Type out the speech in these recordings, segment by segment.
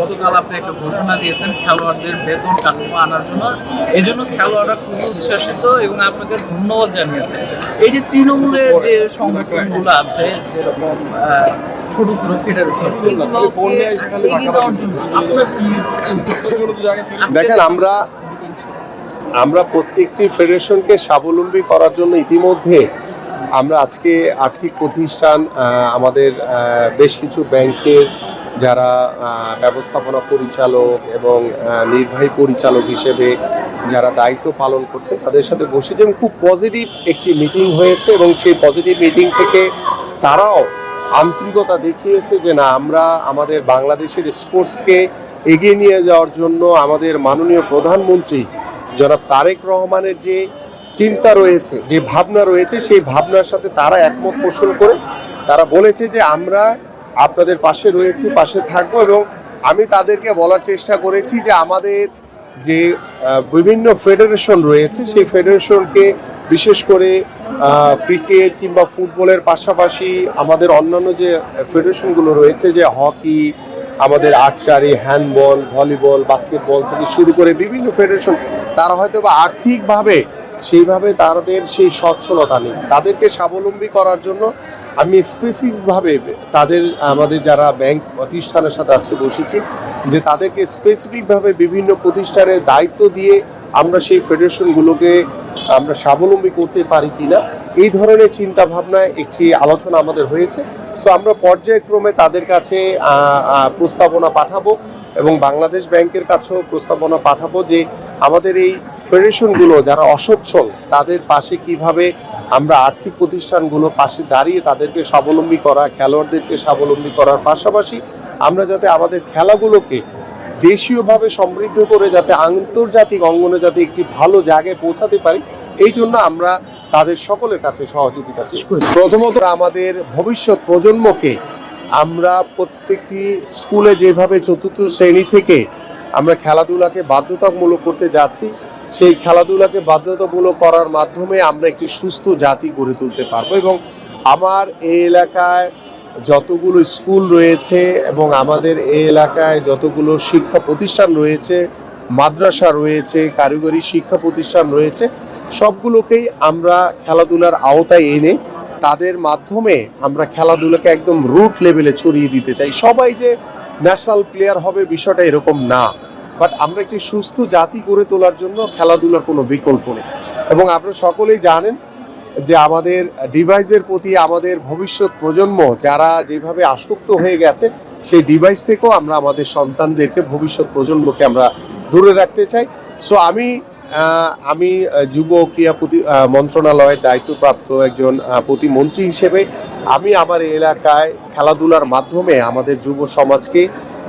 গতকাল আপনি একটা ঘোষণা দিয়েছেন খেলোয়াড়দের বেতন কাঠামো আনার জন্য। এই জন্য খেলোয়াড়রা খুবই উচ্ছ্বাসিত এবং আপনাকে ধন্যবাদ জানিয়েছে। এই যে তৃণমূলের যে সংগঠনগুলো আছে, যেরকম ছোট ছোট ফেডারেশন, দেখেন, আমরা প্রত্যেকটি ফেডারেশনকে স্বাবলম্বী করার জন্য ইতিমধ্যে আমরা আজকে আর্থিক প্রতিষ্ঠান, আমাদের বেশ কিছু ব্যাংকের যারা ব্যবস্থাপনা পরিচালক এবং নির্বাহী পরিচালক হিসেবে যারা দায়িত্ব পালন করছে তাদের সাথে বসেছে এবং খুব পজিটিভ একটি মিটিং হয়েছে এবং সেই পজিটিভ মিটিং থেকে তারাও আন্তরিকতা দেখিয়েছে যে না, আমরা আমাদের বাংলাদেশের স্পোর্টসকে এগিয়ে নিয়ে যাওয়ার জন্য আমাদের মাননীয় প্রধানমন্ত্রী জনাব তারেক রহমানের যে চিন্তা রয়েছে, যে ভাবনা রয়েছে, সেই ভাবনার সাথে তারা একমত পোষণ করে তারা বলেছে যে আমরা আপনাদের পাশে রয়েছি, পাশে থাকবো। এবং আমি তাদেরকে বলার চেষ্টা করেছি যে আমাদের যে বিভিন্ন ফেডারেশন রয়েছে সেই ফেডারেশনকে বিশেষ করে ক্রিকেট কিংবা ফুটবলের পাশাপাশি আমাদের অন্যান্য যে ফেডারেশনগুলো রয়েছে, যে হকি, আমাদের আর্চারি, হ্যান্ডবল, ভলিবল, বাস্কেটবল থেকে শুরু করে বিভিন্ন ফেডারেশন, তারা হয়তো বা আর্থিকভাবে সেইভাবে তাদের সেই সচ্ছলতা নেই। তাদেরকে স্বাবলম্বী করার জন্য আমি স্পেসিফিকভাবে আমাদের যারা ব্যাংক প্রতিষ্ঠানের সাথে আজকে বসেছি, যে তাদেরকে স্পেসিফিকভাবে বিভিন্ন প্রতিষ্ঠানের দায়িত্ব দিয়ে আমরা সেই ফেডারেশনগুলোকে আমরা স্বাবলম্বী করতে পারি কিনা, এই ধরনের চিন্তা ভাবনায় একটি আলোচনা আমাদের হয়েছে। সো আমরা পর্যায়ক্রমে তাদের কাছে প্রস্তাবনা পাঠাবো এবং বাংলাদেশ ব্যাংকের কাছেও প্রস্তাবনা পাঠাবো যে আমাদের এই ফেডারেশনগুলো যারা অসচ্ছল তাদের পাশে কিভাবে আমরা আর্থিক প্রতিষ্ঠানগুলো পাশে দাঁড়িয়ে তাদেরকে স্বাবলম্বী করা, খেলোয়াড়দেরকে স্বাবলম্বী করার পাশাপাশি আমরা যাতে আমাদের খেলাগুলোকে দেশীয়ভাবে সমৃদ্ধ করে যাতে আন্তর্জাতিক অঙ্গনে যাতে একটি ভালো জায়গায় পৌঁছাতে পারি, এই জন্য আমরা তাদের সকলের কাছে সহযোগিতা চাই। প্রথমত আমাদের ভবিষ্যৎ প্রজন্মকে আমরা প্রত্যেকটি স্কুলে যেভাবে চতুর্থ শ্রেণী থেকে আমরা খেলাধুলাকে বাধ্যতামূলক করতে যাচ্ছি, সেই খেলাধুলাকে বাধ্যতামূলক করার মাধ্যমে আমরা একটি সুস্থ জাতি গড়ে তুলতে পারবো। এবং আমার এই এলাকায় যতগুলো স্কুল রয়েছে এবং আমাদের এই এলাকায় যতগুলো শিক্ষা প্রতিষ্ঠান রয়েছে, মাদ্রাসা রয়েছে, কারিগরি শিক্ষা প্রতিষ্ঠান রয়েছে, সবগুলোকেই আমরা খেলাধুলার আওতায় এনে তাদের মাধ্যমে আমরা খেলাধুলাকে একদম রুট লেভেলে ছড়িয়ে দিতে চাই। সবাই যে ন্যাশনাল প্লেয়ার হবে বিষয়টা এরকম না, বাট আমরা একটি সুস্থ জাতি গড়ে তোলার জন্য খেলাধুলার কোনো বিকল্প নেই। এবং আপনারা সকলেই জানেন যে আমাদের ডিভাইসের প্রতি আমাদের ভবিষ্যৎ প্রজন্ম যারা যেভাবে আসক্ত হয়ে গেছে, সেই ডিভাইস থেকেও আমরা আমাদের সন্তানদেরকে, ভবিষ্যৎ প্রজন্মকে আমরা দূরে রাখতে চাই। সো আমি যুব ক্রীড়া মন্ত্রণালয়ের দায়িত্বপ্রাপ্ত একজন প্রতিমন্ত্রী হিসেবে আমি আমার এলাকায় খেলাধুলার মাধ্যমে আমাদের যুব সমাজকে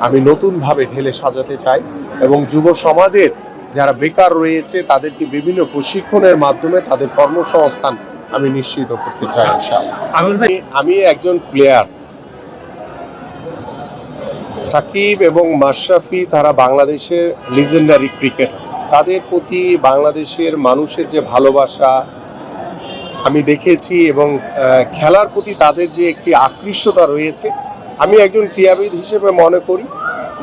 আমি নতুনভাবে ঢেলে সাজাতে চাই এবং যুব সমাজের যারা বেকার রয়েছে তাদেরকে বিভিন্ন প্রশিক্ষণের মাধ্যমে তাদের কর্মসংস্থান আমি নিশ্চিত করতে চাই ইনশাআল্লাহ। আমি একজন প্লেয়ার, সাকিব এবং মাশরাফি তারা বাংলাদেশের লিজেন্ডারি ক্রিকেটার। তাদের প্রতি বাংলাদেশের মানুষের যে ভালোবাসা আমি দেখেছি এবং খেলার প্রতি তাদের যে একটি আকৃষ্টতা রয়েছে, আমি একজন ক্রীড়াবিদ হিসেবে মনে করি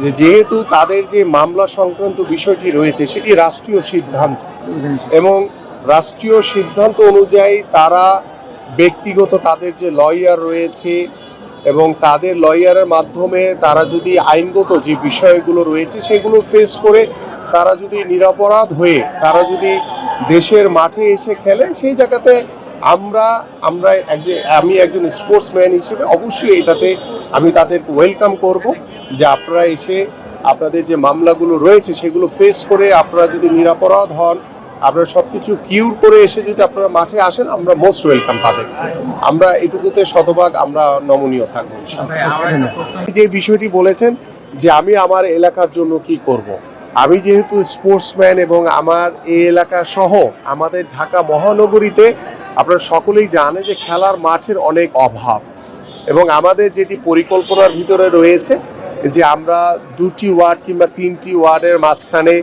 যে যেহেতু তাদের যে মামলা সংক্রান্ত বিষয়টি রয়েছে সেটি রাষ্ট্রীয় সিদ্ধান্ত এবং রাষ্ট্রীয় সিদ্ধান্ত অনুযায়ী তারা ব্যক্তিগত তাদের যে লয়ার রয়েছে এবং তাদের লয়ারের মাধ্যমে তারা যদি আইনগত যে বিষয়গুলো রয়েছে সেগুলো ফেস করে তারা যদি নিরপরাধ হয়ে তারা যদি দেশের মাঠে এসে খেলে, সেই জায়গাতে আমি একজন স্পোর্টসম্যান হিসেবে অবশ্যই এটাতে আমি তাদেরকে ওয়েলকাম করব যে আপনারা এসে আপনাদের যে মামলাগুলো রয়েছে সেগুলো ফেস করে আপনারা যদি নিরপরাধ হন, আপনারা সব কিছু কিউর করে এসে যদি আপনারা মাঠে আসেন, আমরা মোস্ট ওয়েলকাম তাদের। আমরা এটুকুতে শতভাগ আমরা নমনীয় থাকবো ইনশাআল্লাহ। যে বিষয়টি বলেছেন যে আমি আমার এলাকার জন্য কি করব, আমি যেহেতু স্পোর্টসম্যান এবং আমার এই এলাকা সহ আমাদের ঢাকা মহানগরীতে আপনারা সকলেই জানেন যে খেলার মাঠের অনেক অভাব এবং আমাদের যেটি পরিকল্পনার ভিতরে রয়েছে যে আমরা 2টি ওয়ার্ড কিংবা 3টি ওয়ার্ডের মাঝখানে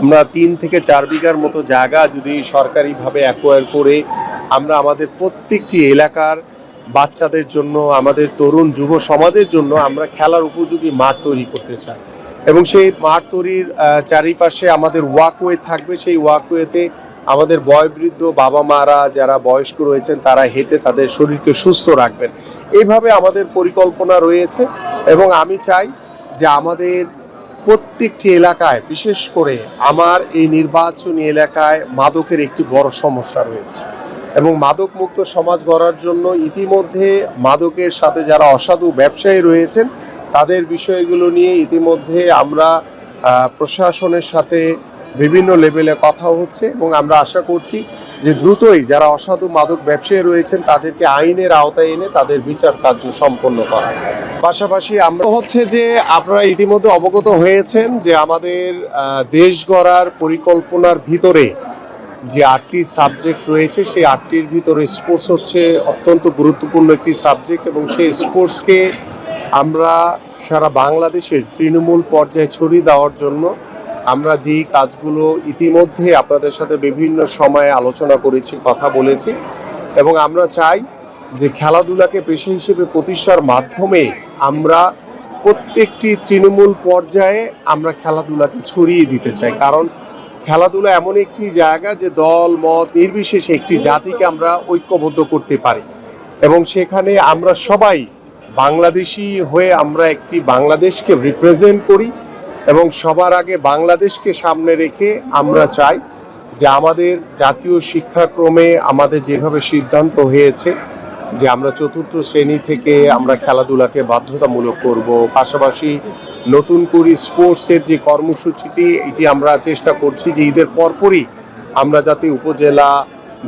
আমরা 3 থেকে 4 বিঘার মতো জায়গা যদি সরকারিভাবে অ্যাকোয়ার করে আমরা আমাদের প্রত্যেকটি এলাকার বাচ্চাদের জন্য, আমাদের তরুণ যুব সমাজের জন্য আমরা খেলার উপযোগী মাঠ তৈরি করতে চাই। এবং সেই মাঠ তৈরির চারিপাশে আমাদের ওয়াকওয়ে থাকবে। সেই ওয়াকওয়েতে আমাদের বয়োবৃদ্ধ বাবা মারা যারা বয়স্ক রয়েছেন তারা হেঁটে তাদের শরীরকে সুস্থ রাখবেন। এইভাবে আমাদের পরিকল্পনা রয়েছে এবং আমি চাই যে আমাদের প্রত্যেকটি এলাকায়, বিশেষ করে আমার এই নির্বাচনী এলাকায় মাদকের একটি বড় সমস্যা রয়েছে এবং মাদক মুক্ত সমাজ গড়ার জন্য ইতিমধ্যে মাদকের সাথে যারা অসাধু ব্যবসায়ী রয়েছেন তাদের বিষয়গুলো নিয়ে ইতিমধ্যে আমরা প্রশাসনের সাথে বিভিন্ন লেভেলে কথা হচ্ছে এবং আমরা আশা করছি যে দ্রুতই যারা অসাধু মাদক ব্যবসায়ী রয়েছেন তাদেরকে আইনের আওতায় এনে তাদের বিচার কার্য সম্পন্ন করা। পাশাপাশি আমরা হচ্ছে যে আপনারা ইতিমধ্যে অবগত হয়েছেন যে আমাদের দেশ গড়ার পরিকল্পনার ভিতরে যে 8টি সাবজেক্ট রয়েছে সেই 8টির ভিতরে স্পোর্টস হচ্ছে অত্যন্ত গুরুত্বপূর্ণ একটি সাবজেক্ট এবং সেই স্পোর্টসকে আমরা সারা বাংলাদেশের তৃণমূল পর্যায়ে ছড়িয়ে দেওয়ার জন্য আমরা যেই কাজগুলো ইতিমধ্যে আপনাদের সাথে বিভিন্ন সময়ে আলোচনা করেছি, কথা বলেছি এবং আমরা চাই যে খেলাধুলাকে পেশা হিসেবে প্রতিষ্ঠার মাধ্যমে আমরা প্রত্যেকটি তৃণমূল পর্যায়ে আমরা খেলাধুলাকে ছড়িয়ে দিতে চাই। কারণ খেলাধুলা এমন একটি জায়গা যে দল মত নির্বিশেষে একটি জাতিকে আমরা ঐক্যবদ্ধ করতে পারি এবং সেখানে আমরা সবাই বাংলাদেশি হয়ে আমরা একটি বাংলাদেশকে রিপ্রেজেন্ট করি এবং সবার আগে বাংলাদেশকে সামনে রেখে আমরা চাই যে আমাদের জাতীয় শিক্ষাক্রমে আমাদের যেভাবে সিদ্ধান্ত হয়েছে যে আমরা 4র্থ শ্রেণী থেকে আমরা খেলাধুলাকে বাধ্যতামূলক করব, পাশাপাশি নতুন করে স্পোর্টসের যে কর্মসূচিটি এটি আমরা চেষ্টা করছি যে ঈদের পরপরই আমরা যাতে উপজেলা,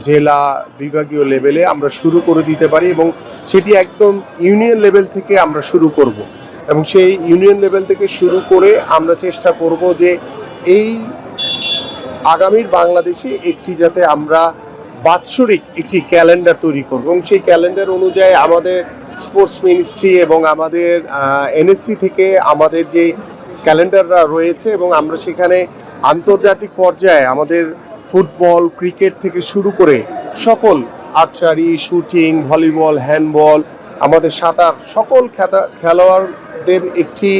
জেলা, বিভাগীয় লেভেলে আমরা শুরু করে দিতে পারি এবং সেটি একদম ইউনিয়ন লেভেল থেকে আমরা শুরু করব এবং সেই ইউনিয়ন লেভেল থেকে শুরু করে আমরা চেষ্টা করব যে এই আগামীর বাংলাদেশে একটি যাতে আমরা বাৎসরিক একটি ক্যালেন্ডার তৈরি করব এবং সেই ক্যালেন্ডার অনুযায়ী আমাদের স্পোর্টস মিনিস্ট্রি এবং আমাদের এনএসসি থেকে আমাদের যে ক্যালেন্ডাররা রয়েছে এবং আমরা সেখানে আন্তর্জাতিক পর্যায়ে আমাদের ফুটবল, ক্রিকেট থেকে শুরু করে সকল আর্চারি, শুটিং, ভলিবল, হ্যান্ডবল, আমাদের সাঁতার সকল খেলোয়াড়দের একটি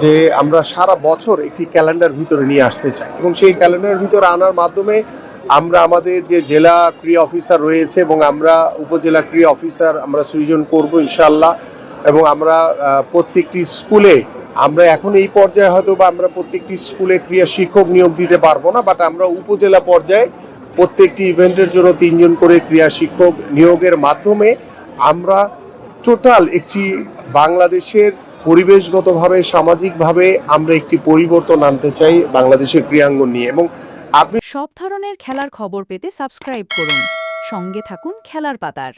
যে আমরা সারা বছর একটি ক্যালেন্ডার ভিতরে নিয়ে আসতে চাই এবং সেই ক্যালেন্ডার ভিতরে আনার মাধ্যমে আমরা আমাদের যে জেলা ক্রীড়া অফিসার রয়েছে এবং আমরা উপজেলা ক্রীড়া অফিসার আমরা সৃজন করব ইনশাআল্লাহ এবং আমরা প্রত্যেকটি স্কুলে আমরা এখন এই পর্যায়ে হয়তো বা আমরা প্রত্যেকটি স্কুলে ক্রীড়া শিক্ষক নিয়োগ দিতে পারবো না, বাট আমরা উপজেলা পর্যায়ে প্রত্যেকটি ইভেন্টের জন্য 3 জন করে ক্রীড়া শিক্ষক নিয়োগের মাধ্যমে আমরা টোটাল একটি বাংলাদেশের পরিবেশগতভাবে, সামাজিকভাবে আমরা একটি পরিবর্তন আনতে চাই বাংলাদেশের ক্রীড়াঙ্গন নিয়ে। এবং আপনি সব ধরনের খেলার খবর পেতে সাবস্ক্রাইব করুন, সঙ্গে থাকুন খেলার পাতার।